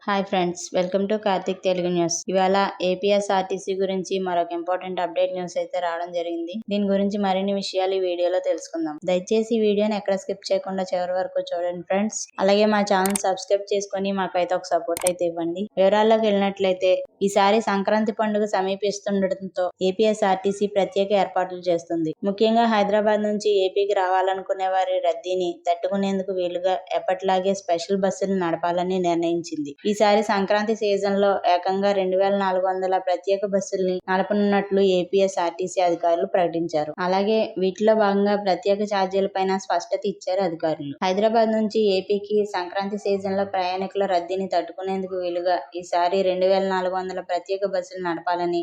Hi friends, welcome to Karthik Telugu news. ఇవాళ APSRTC గురించి మరొక ఇంపార్టెంట్ అప్డేట్ న్యూస్ అయితే రావడం జరిగింది. దీని గురించి మరిన్ని విషయాలు ఈ వీడియోలో తెలుసుకుందాం. దయచేసి ఈ వీడియోని ఎక్కడ స్కిప్ చేయకుండా చివరి వరకు చూడండి ఫ్రెండ్స్. అలాగే మా ఛానల్ సబ్స్క్రైబ్ చేసుకుని మాకైతే ఒక సపోర్ట్ అయితే ఇవ్వండి. వివరాల్లోకి వెళ్ళినట్లయితే ఈసారి సంక్రాంతి పండుగ సమీపిస్తుండటంతో ఏపీఎస్ఆర్టీసీ ప్రత్యేక ఏర్పాట్లు చేస్తుంది. ముఖ్యంగా హైదరాబాద్ నుంచి ఏపీకి రావాలనుకునే వారి రద్దీని తట్టుకునేందుకు వీలుగా ఎప్పటిలాగే స్పెషల్ బస్సులు నడపాలని నిర్ణయించింది. ఈసారి సంక్రాంతి సీజన్ లో ఏకంగా 2400 ప్రత్యేక బస్సుల్ని నడపనున్నట్లు ఏపీఎస్ఆర్టీసీ అధికారులు ప్రకటించారు. అలాగే వీటిలో భాగంగా ప్రత్యేక ఛార్జీల పైన స్పష్టత ఇచ్చారు అధికారులు. హైదరాబాద్ నుంచి ఏపీకి సంక్రాంతి సీజన్ లో ప్రయాణికుల రద్దీని తట్టుకునేందుకు వీలుగా ఈసారి 2400 ప్రత్యేక బస్సులు నడపాలని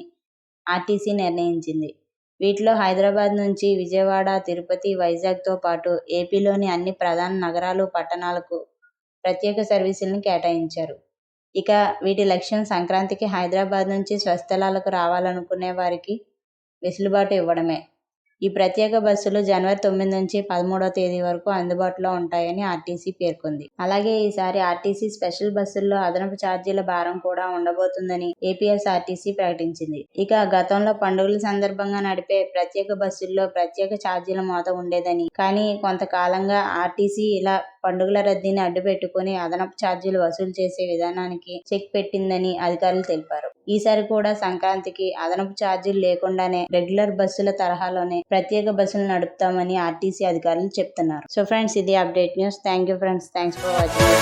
ఆర్టీసీ నిర్ణయించింది. వీటిలో హైదరాబాద్ నుంచి విజయవాడ, తిరుపతి, వైజాగ్ తో పాటు ఏపీలోని అన్ని ప్రధాన నగరాలు, పట్టణాలకు ప్రత్యేక సర్వీసులను కేటాయించారు. ఇక వీటి లక్ష్యం సంక్రాంతికి హైదరాబాద్ నుంచి స్వస్థలాలకు రావాలనుకునే వారికి వెసులుబాటు ఇవ్వడమే. ఈ ప్రత్యేక బస్సులు జనవరి 9 నుంచి 13వ తేదీ వరకు అందుబాటులో ఉంటాయని ఆర్టీసీ పేర్కొంది. అలాగే ఈసారి ఆర్టీసీ స్పెషల్ బస్సుల్లో అదనపు ఛార్జీల భారం కూడా ఉండబోతుందని ఏపీఎస్ఆర్టీసీ ప్రకటించింది. ఇక గతంలో పండుగల సందర్భంగా నడిపే ప్రత్యేక బస్సుల్లో ప్రత్యేక ఛార్జీల మోత ఉండేదని, కానీ కొంతకాలంగా ఆర్టీసీ ఇలా పండుగల రద్దీని అడ్డుపెట్టుకుని అదనపు ఛార్జీలు వసూలు చేసే విధానానికి చెక్ పెట్టిందని అధికారులు తెలిపారు. ఈసారి కూడా సంక్రాంతికి అదనపు ఛార్జీలు లేకుండానే రెగ్యులర్ బస్సుల తరహాలోనే ప్రత్యేక బస్సులు నడుపుతామని ఆర్టీసీ అధికారులు చెప్తున్నారు. సో ఫ్రెండ్స్, ఇది update news. Thank you friends. Thanks for watching.